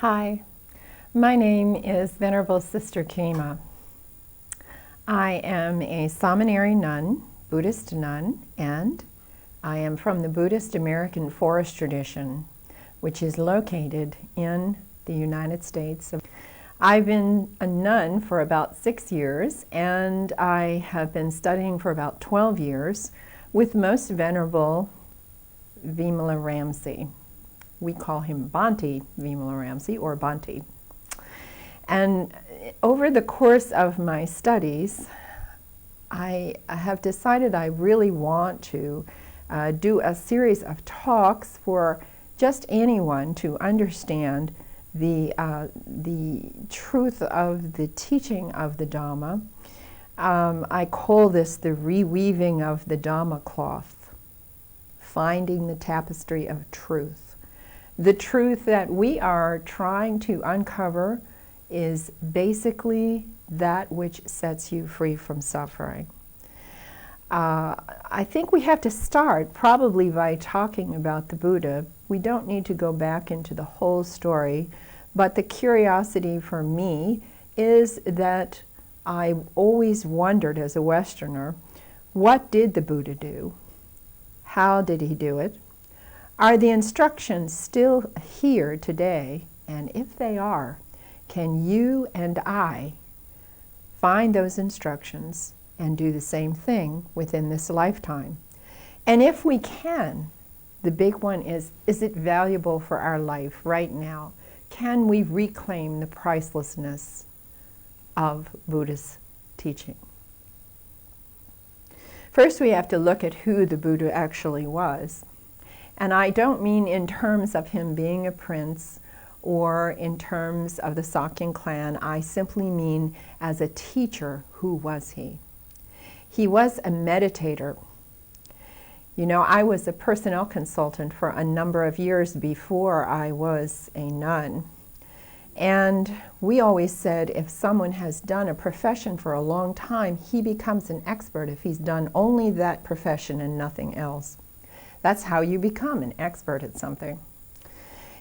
Hi, my name is Venerable Sister Kema. I am a seminary nun, Buddhist nun, and I am from the Buddhist American Forest tradition, which is located in the United States. I've been a nun for about 6 years, and I have been studying for about 12 years with Most Venerable Vimalaramsi. We call him Bhante Vimalaramsi, or Bhante. And over the course of my studies, I have decided I really want to do a series of talks for just anyone to understand the truth of the teaching of the Dhamma. I call this the reweaving of the Dhamma cloth, finding the tapestry of truth. The truth that we are trying to uncover is basically that which sets you free from suffering. I think we have to start probably by talking about the Buddha. We don't need to go back into the whole story, but the curiosity for me is that I always wondered as a Westerner, what did the Buddha do? How did he do it? Are the instructions still here today? And if they are, can you and I find those instructions and do the same thing within this lifetime? And if we can, the big one is it valuable for our life right now? Can we reclaim the pricelessness of Buddha's teaching? First, we have to look at who the Buddha actually was. And I don't mean in terms of him being a prince or in terms of the Sakyan clan. I simply mean as a teacher, who was he? He was a meditator. You know, I was a personnel consultant for a number of years before I was a nun. And we always said if someone has done a profession for a long time, he becomes an expert if he's done only that profession and nothing else. That's how you become an expert at something.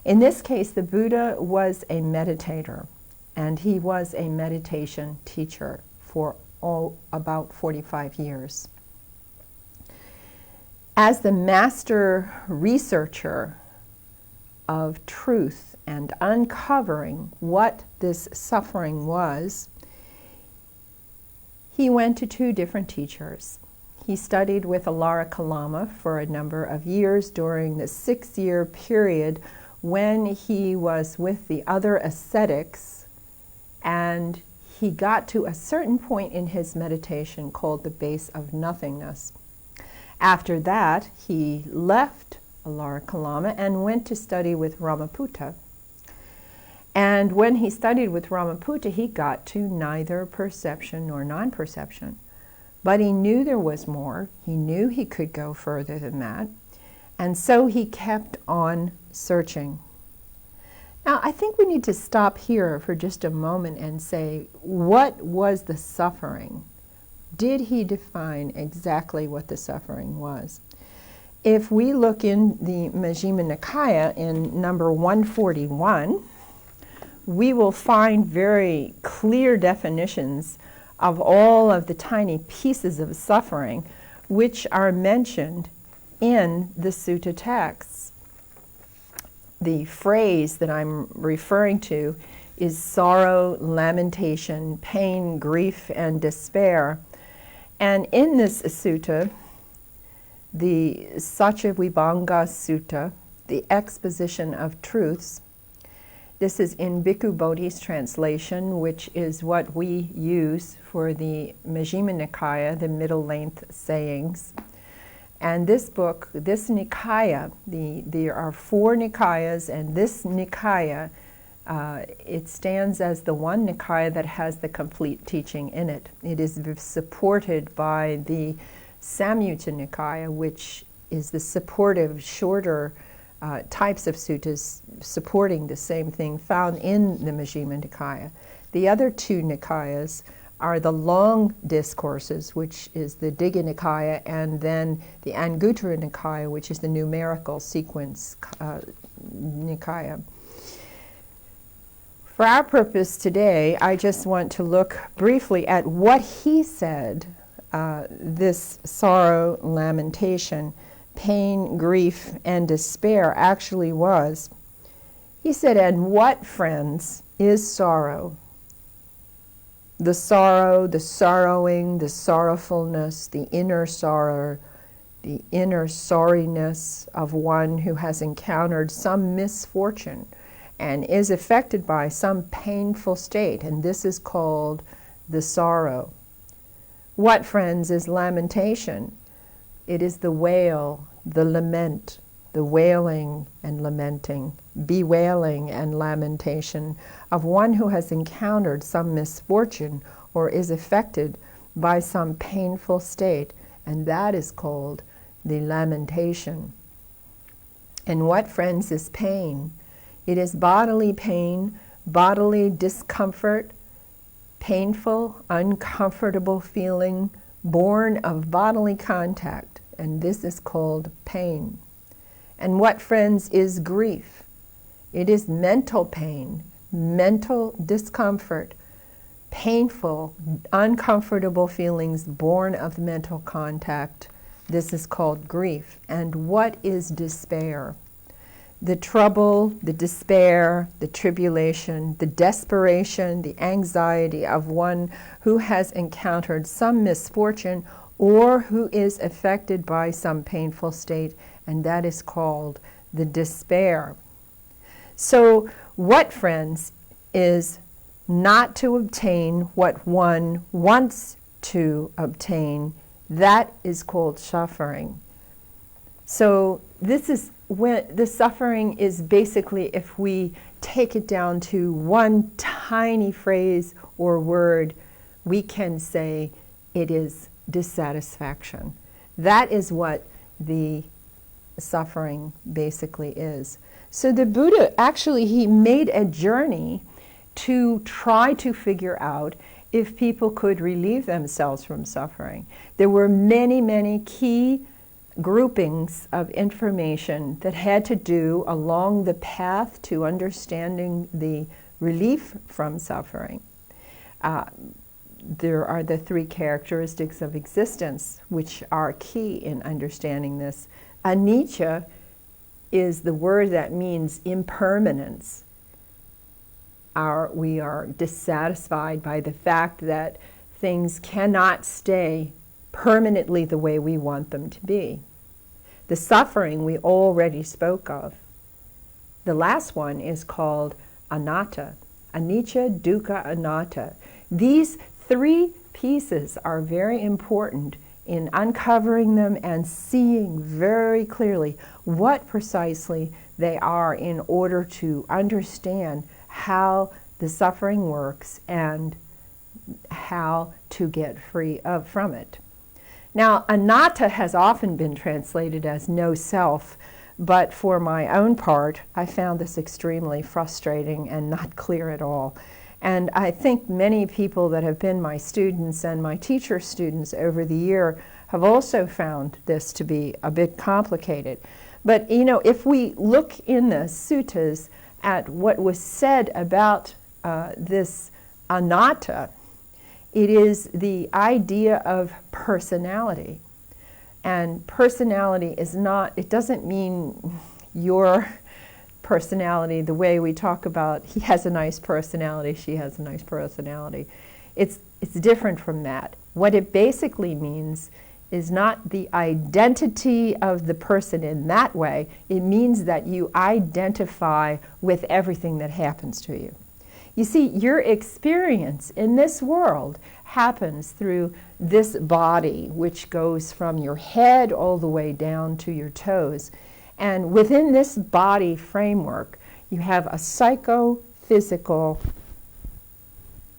In this case, the Buddha was a meditator, and he was a meditation teacher for about 45 years. As the master researcher of truth and uncovering what this suffering was, he went to 2 different teachers. He studied with Alara Kalama for a number of years during the 6-year period when he was with the other ascetics, and he got to a certain point in his meditation called the base of nothingness. After that, he left Alara Kalama and went to study with Ramaputta. And when he studied with Ramaputta, he got to neither perception nor non-perception. But he knew there was more. He knew he could go further than that. And so he kept on searching. Now, I think we need to stop here for just a moment and say, what was the suffering? Did he define exactly what the suffering was? If we look in the Majjhima Nikaya in number 141, we will find very clear definitions of all of the tiny pieces of suffering which are mentioned in the sutta texts. The phrase that I'm referring to is sorrow, lamentation, pain, grief, and despair. And in this sutta, the Saccavibhanga Sutta, the exposition of truths, this is in Bhikkhu Bodhi's translation, which is what we use for the Majjhima Nikaya, the middle-length sayings. And this book, this Nikaya, there are 4 Nikayas, and this Nikaya, it stands as the one Nikaya that has the complete teaching in it. It is supported by the Samyutta Nikaya, which is the supportive, shorter types of suttas supporting the same thing found in the Majjhima Nikaya. The other 2 Nikayas are the long discourses, which is the Digha Nikaya, and then the Anguttara Nikaya, which is the numerical sequence Nikaya. For our purpose today, I just want to look briefly at what he said this sorrow, lamentation, pain, grief, and despair actually was. He said, "And what, friends, is sorrow? The sorrow, the sorrowing, the sorrowfulness, the inner sorrow, the inner sorriness of one who has encountered some misfortune and is affected by some painful state, and this is called the sorrow. What, friends, is lamentation? It is the wail, the lament, the wailing and lamenting, bewailing and lamentation of one who has encountered some misfortune or is affected by some painful state, and that is called the lamentation. And what, friends, is pain? It is bodily pain, bodily discomfort, painful, uncomfortable feeling born of bodily contact, and this is called pain. And what, friends, is grief? It is mental pain, mental discomfort, painful, uncomfortable feelings born of mental contact. This is called grief. And what is despair? The trouble, the despair, the tribulation, the desperation, the anxiety of one who has encountered some misfortune or who is affected by some painful state, and that is called the despair. So what, friends, is not to obtain what one wants to obtain? That is called suffering. So this is when the suffering is basically, if we take it down to one tiny phrase or word, we can say it is dissatisfaction. That is what the suffering basically is. So the Buddha, actually, he made a journey to try to figure out if people could relieve themselves from suffering. There were many, many key groupings of information that had to do along the path to understanding the relief from suffering. There are the three characteristics of existence which are key in understanding this. Anicca is the word that means impermanence. We are dissatisfied by the fact that things cannot stay permanently the way we want them to be. The suffering we already spoke of. The last one is called anatta. Anicca, dukkha, anatta. These three pieces are very important in uncovering them and seeing very clearly what precisely they are in order to understand how the suffering works and how to get free from it. Now, anatta has often been translated as no self, but for my own part, I found this extremely frustrating and not clear at all. And I think many people that have been my students and my teacher students over the year have also found this to be a bit complicated. But, you know, if we look in the suttas at what was said about this anatta, it is the idea of personality. And personality is not, it doesn't mean your personality the way we talk about he has a nice personality, she has a nice personality. It's different from that. What it basically means is not the identity of the person in that way. It means that you identify with everything that happens to you. You see, your experience in this world happens through this body, which goes from your head all the way down to your toes. And within this body framework, you have a psychophysical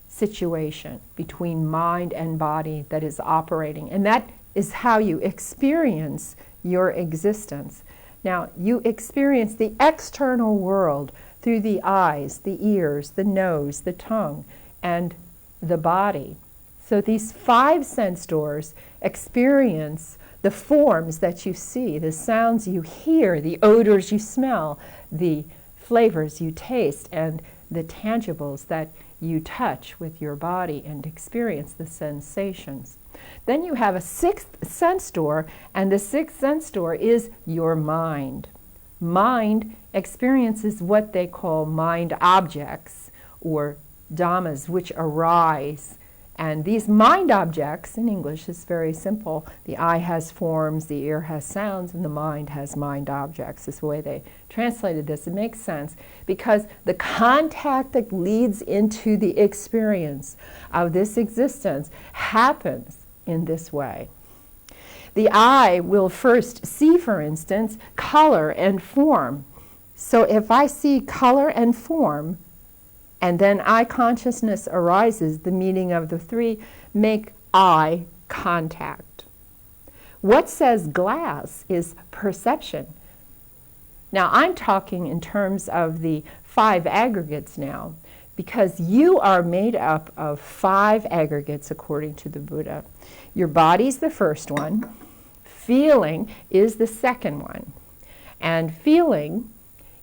situation between mind and body that is operating. And that is how you experience your existence. Now, you experience the external world through the eyes, the ears, the nose, the tongue, and the body. So these 5 sense doors experience the forms that you see, the sounds you hear, the odors you smell, the flavors you taste and the tangibles that you touch with your body and experience the sensations. Then you have a sixth sense door, and the sixth sense door is your mind. Mind experiences what they call mind objects, or dhammas, which arise. And these mind objects, in English, is very simple. The eye has forms, the ear has sounds, and the mind has mind objects. Is the way they translated this. It makes sense because the contact that leads into the experience of this existence happens in this way. The eye will first see, for instance, color and form. So if I see color and form, and then eye consciousness arises, the meaning of the three make eye contact. What says glass is perception. Now I'm talking in terms of the 5 aggregates now, because you are made up of 5 aggregates according to the Buddha. Your body's the first one, feeling is the second one, and feeling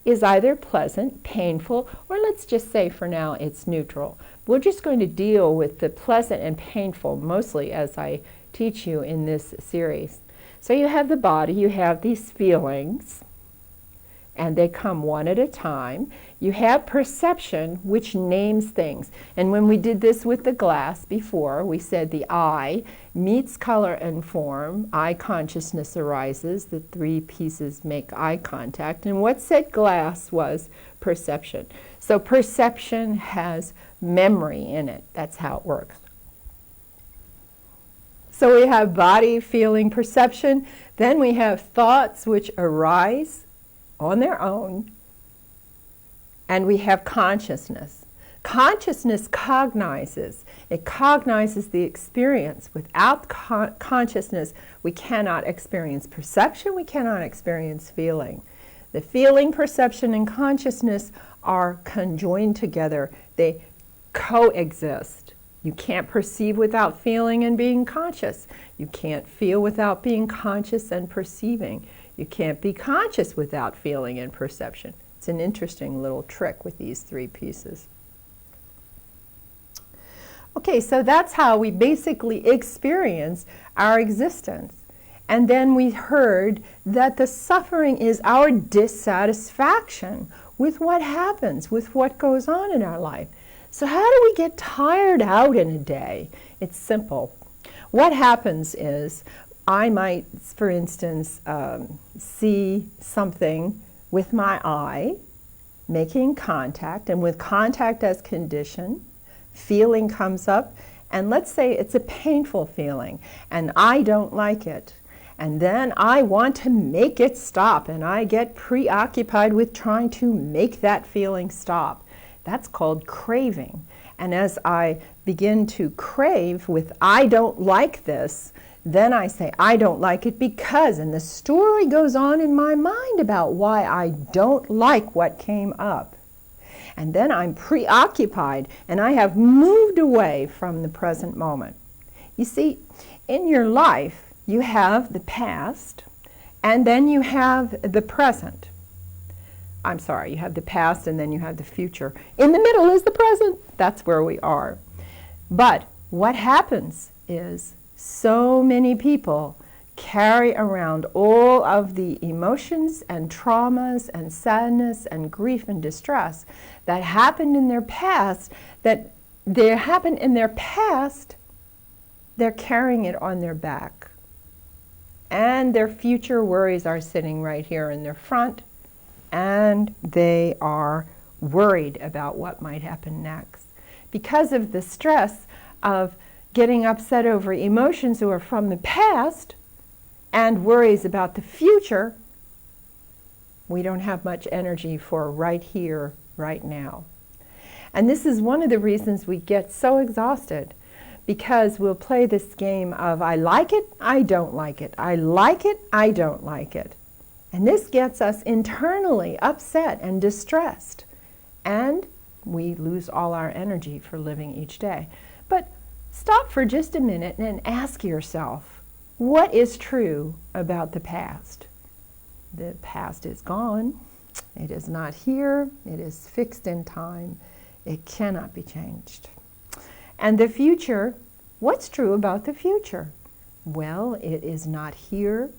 is either pleasant, painful, or let's just say for now it's neutral. We're just going to deal with the pleasant and painful mostly as I teach you in this series. So you have the body, you have these feelings, and they come one at a time. You have perception, which names things. And when we did this with the glass before, we said the eye meets color and form, eye consciousness arises, the 3 pieces make eye contact. And what said glass was perception. So perception has memory in it. That's how it works. So we have body, feeling, perception. Then we have thoughts which arise on their own, and we have consciousness. Consciousness cognizes. It cognizes the experience. Without consciousness, we cannot experience perception, we cannot experience feeling. The feeling, perception, and consciousness are conjoined together. They coexist. You can't perceive without feeling and being conscious. You can't feel without being conscious and perceiving. You can't be conscious without feeling and perception. It's an interesting little trick with these 3 pieces. Okay, so that's how we basically experience our existence. And then we heard that the suffering is our dissatisfaction with what happens, with what goes on in our life. So how do we get tired out in a day? It's simple. What happens is I might, for instance, see something with my eye, making contact, and with contact as condition, feeling comes up, and let's say it's a painful feeling, and I don't like it. And then I want to make it stop, and I get preoccupied with trying to make that feeling stop. That's called craving. And as I begin to crave with, I don't like this, then I say, I don't like it because, and the story goes on in my mind about why I don't like what came up. And then I'm preoccupied, and I have moved away from the present moment. You see, in your life, you have the past, and then you have the present. I'm sorry, you have the past, and then you have the future. In the middle is the present. That's where we are. But what happens is, so many people carry around all of the emotions and traumas and sadness and grief and distress that happened in their past, they're carrying it on their back. And their future worries are sitting right here in their front, and they are worried about what might happen next. Because of the stress of getting upset over emotions that are from the past and worries about the future, we don't have much energy for right here, right now. And this is one of the reasons we get so exhausted, because we'll play this game of I like it, I don't like it, I like it, I don't like it. And this gets us internally upset and distressed, and we lose all our energy for living each day. But stop for just a minute and ask yourself, what is true about the past? The past is gone. It is not here. It is fixed in time. It cannot be changed. And the future, what's true about the future? Well, it is not here.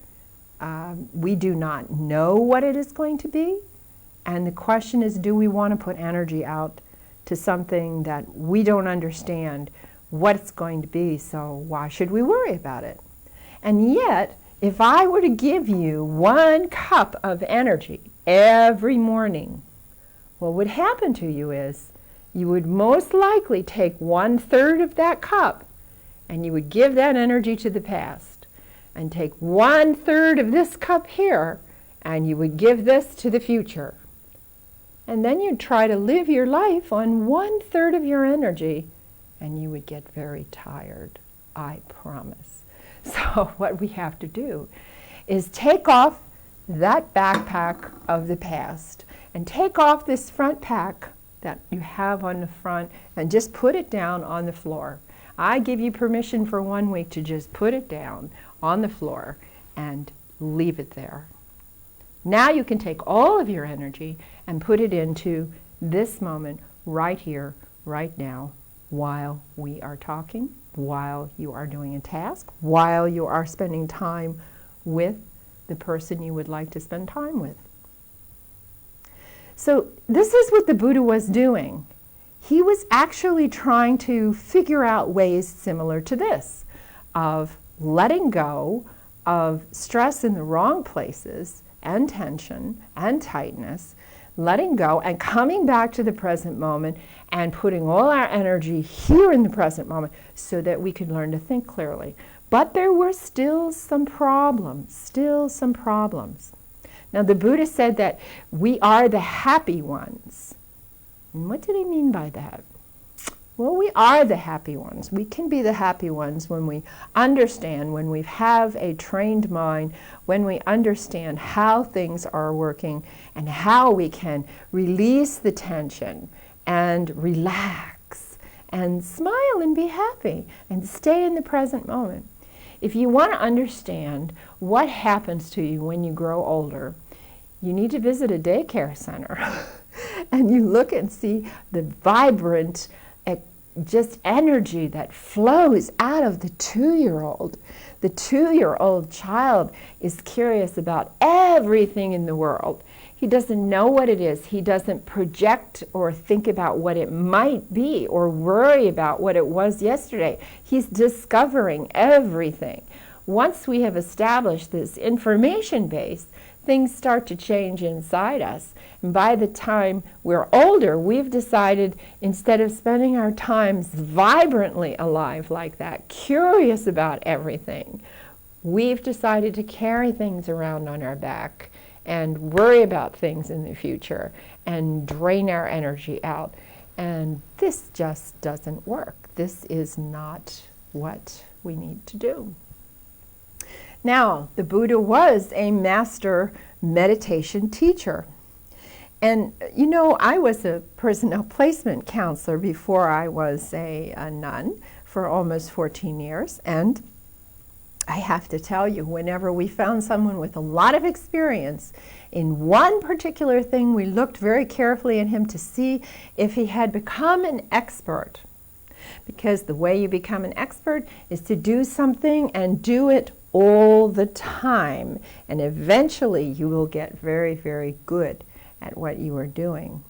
We do not know what it is going to be. And the question is, do we want to put energy out to something that we don't understand what it's going to be? So why should we worry about it? And yet, if I were to give you 1 cup of energy every morning, what would happen to you is you would most likely take 1/3 of that cup and you would give that energy to the past, and take 1/3 of this cup here and you would give this to the future. And then you'd try to live your life on 1/3 of your energy and you would get very tired, I promise. So what we have to do is take off that backpack of the past and take off this front pack that you have on the front and just put it down on the floor. I give you permission for 1 week to just put it down on the floor and leave it there. Now you can take all of your energy and put it into this moment right here, right now, while we are talking, while you are doing a task, while you are spending time with the person you would like to spend time with. So this is what the Buddha was doing. He was actually trying to figure out ways similar to this, of letting go of stress in the wrong places and tension and tightness, letting go and coming back to the present moment and putting all our energy here in the present moment so that we could learn to think clearly. But there were still some problems, Now the Buddha said that we are the happy ones. And what did he mean by that? Well, we are the happy ones. We can be the happy ones when we understand, when we have a trained mind, when we understand how things are working and how we can release the tension and relax and smile and be happy and stay in the present moment. If you want to understand what happens to you when you grow older, you need to visit a daycare center and you look and see the vibrant just energy that flows out of the 2-year-old. The 2-year-old child is curious about everything in the world. He doesn't know what it is. He doesn't project or think about what it might be or worry about what it was yesterday. He's discovering everything. Once we have established this information base, things start to change inside us. And by the time we're older, we've decided, instead of spending our times vibrantly alive like that, curious about everything, we've decided to carry things around on our back and worry about things in the future and drain our energy out. And this just doesn't work. This is not what we need to do. Now, the Buddha was a master meditation teacher. And, you know, I was a personnel placement counselor before I was a nun for almost 14 years. And I have to tell you, whenever we found someone with a lot of experience in one particular thing, we looked very carefully at him to see if he had become an expert. Because the way you become an expert is to do something and do it all the time. And eventually you will get very, very good at what you are doing.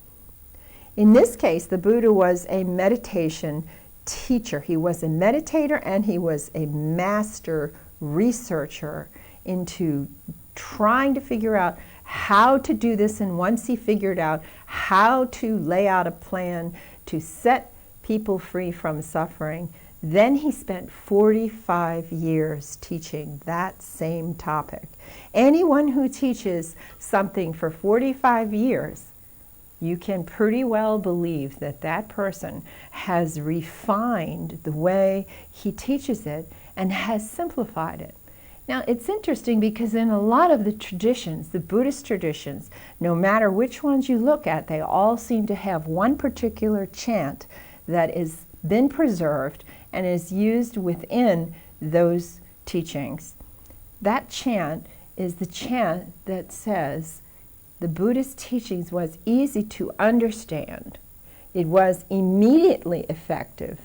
In this case, the Buddha was a meditation teacher. He was a meditator and he was a master researcher into trying to figure out how to do this. And once he figured out how to lay out a plan to set people free from suffering, then he spent 45 years teaching that same topic. Anyone who teaches something for 45 years, you can pretty well believe that that person has refined the way he teaches it and has simplified it. Now, it's interesting because in a lot of the traditions, the Buddhist traditions, no matter which ones you look at, they all seem to have one particular chant that has been preserved and is used within those teachings. That chant is the chant that says, the Buddhist teachings was easy to understand. It was immediately effective.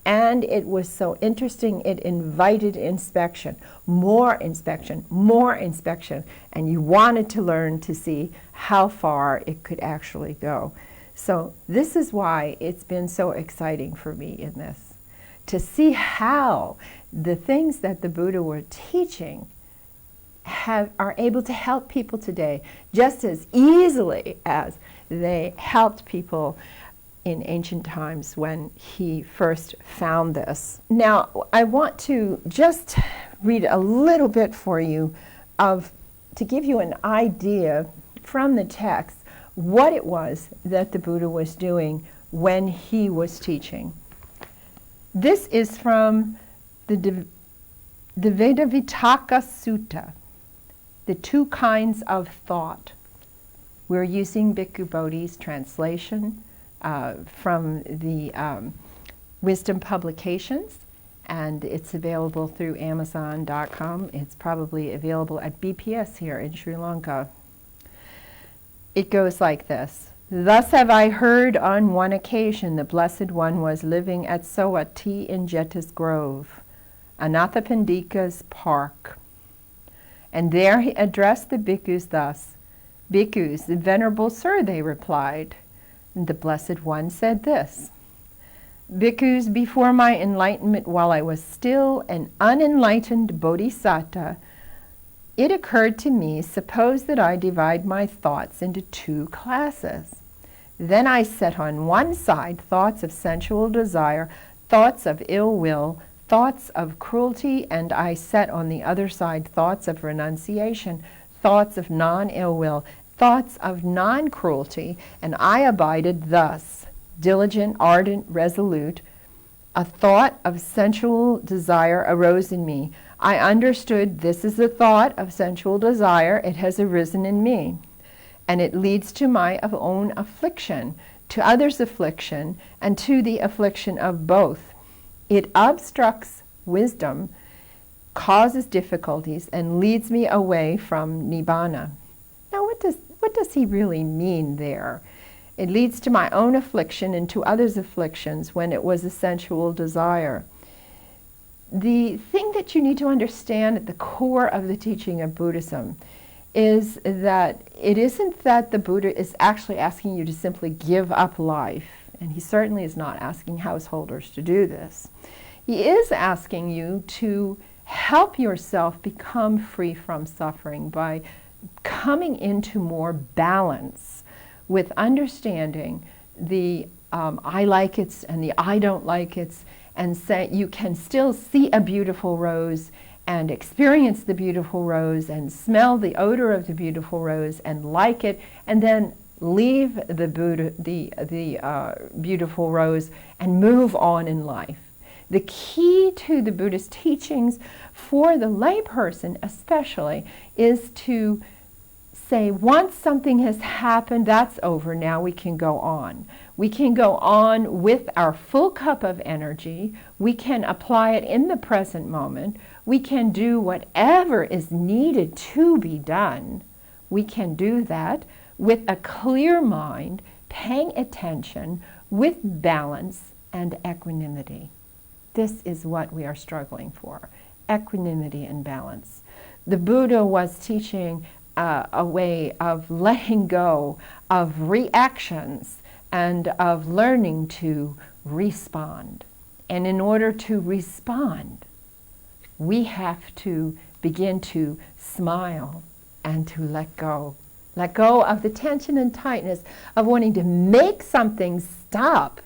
And it was so interesting, it invited inspection, more inspection, more inspection. And you wanted to learn to see how far it could actually go. So this is why it's been so exciting for me in this, to see how the things that the Buddha were teaching are able to help people today just as easily as they helped people in ancient times when he first found this. Now, I want to just read a little bit for you to give you an idea from the text what it was that the Buddha was doing when he was teaching. This is from the Vedavitaka Sutta, the two kinds of thought. We're using Bhikkhu Bodhi's translation from the Wisdom Publications, and it's available through Amazon.com. It's probably available at BPS here in Sri Lanka. It goes like this. Thus have I heard on one occasion the Blessed One was living at Sawati in Jeta's Grove, Anathapindika's park. And there he addressed the bhikkhus thus. Bhikkhus, the Venerable Sir, they replied. And the Blessed One said this. Bhikkhus, before my enlightenment, while I was still an unenlightened bodhisattva, it occurred to me, suppose that I divide my thoughts into two classes. Then I set on one side thoughts of sensual desire, thoughts of ill will, thoughts of cruelty, and I set on the other side thoughts of renunciation, thoughts of non-ill will, thoughts of non-cruelty, and I abided thus, diligent, ardent, resolute. A thought of sensual desire arose in me. I understood this is a thought of sensual desire. It has arisen in me, and it leads to my own affliction, to others' affliction, and to the affliction of both. It obstructs wisdom, causes difficulties, and leads me away from nibbana. Now, what does he really mean there? It leads to my own affliction and to others' afflictions when it was a sensual desire. The thing that you need to understand at the core of the teaching of Buddhism is that it isn't that the Buddha is actually asking you to simply give up life, and he certainly is not asking householders to do this. He is asking you to help yourself become free from suffering by coming into more balance with understanding the I like it's and the I don't like it's, and say you can still see a beautiful rose and experience the beautiful rose and smell the odor of the beautiful rose and like it, and then leave the beautiful rose and move on in life. The key to the Buddhist teachings for the layperson especially is to say, once something has happened, that's over, now we can go on. We can go on with our full cup of energy. We can apply it in the present moment. We can do whatever is needed to be done. We can do that with a clear mind, paying attention, with balance and equanimity. This is what we are struggling for, equanimity and balance. The Buddha was teaching a way of letting go of reactions and of learning to respond. And in order to respond, we have to begin to smile and to let go. Let go of the tension and tightness of wanting to make something stop,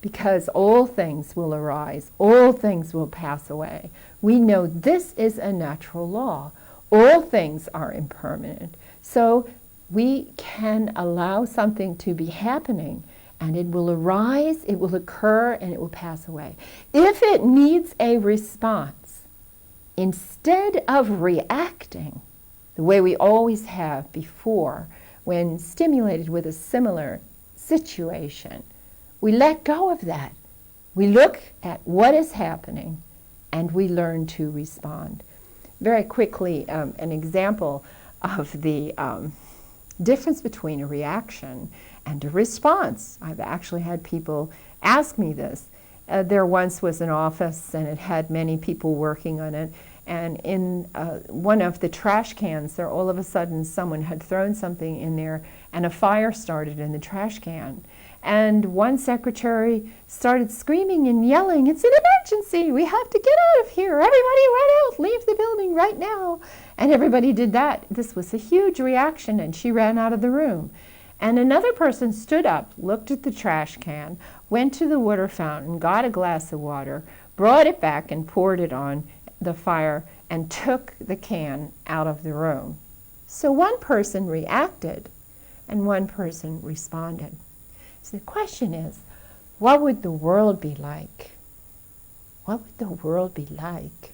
because all things will arise, all things will pass away. We know this is a natural law. All things are impermanent. So we can allow something to be happening, and it will arise, it will occur, and it will pass away. If it needs a response, instead of reacting the way we always have before when stimulated with a similar situation, we let go of that. We look at what is happening, and we learn to respond. Very quickly, an example of the difference between a reaction and a response. I've actually had people ask me this. There once was an office and it had many people working on it, and in one of the trash cans there, all of a sudden someone had thrown something in there and a fire started in the trash can. And one secretary started screaming and yelling, "It's an emergency! We have to get out of here! Everybody run out! Leave the building right now!" And everybody did that. This was a huge reaction, and she ran out of the room. And another person stood up, looked at the trash can, went to the water fountain, got a glass of water, brought it back and poured it on the fire, and took the can out of the room. So one person reacted, and one person responded. So the question is, what would the world be like? What would the world be like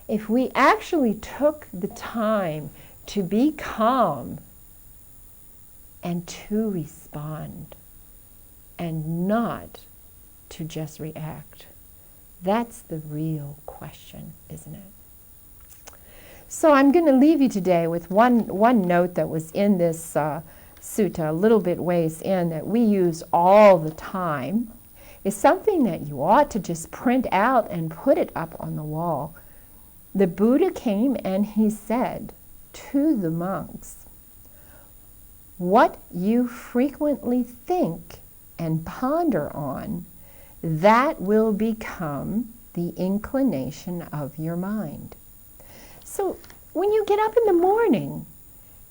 if we actually took the time to be calm and to respond and not to just react? That's the real question, isn't it? So I'm going to leave you today with one note that was in this sutta a little bit ways in that we use all the time. Is something that you ought to just print out and put it up on the wall. The Buddha came and he said to the monks, "What you frequently think and ponder on, that will become the inclination of your mind." So when you get up in the morning,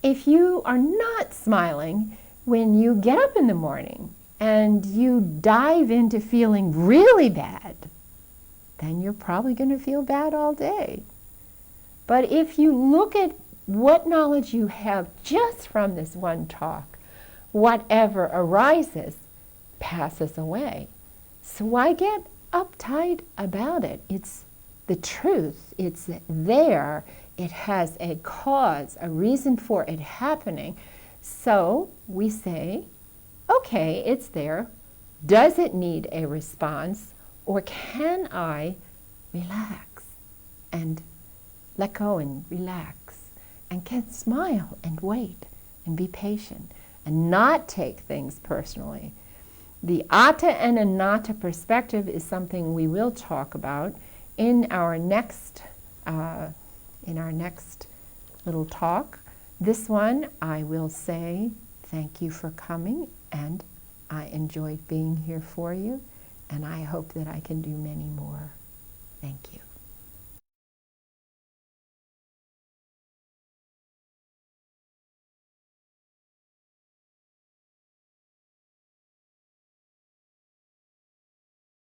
if you are not smiling, when you get up in the morning and you dive into feeling really bad, then you're probably going to feel bad all day. But if you look at what knowledge you have just from this one talk, whatever arises passes away. So why get uptight about it? It's the truth. It's there. It has a cause, a reason for it happening. So we say, okay, it's there. Does it need a response? Or can I relax and let go and relax and can smile and wait and be patient and not take things personally? The atta and anatta perspective is something we will talk about in our next little talk. This one, I will say thank you for coming, and I enjoyed being here for you, and I hope that I can do many more. Thank you.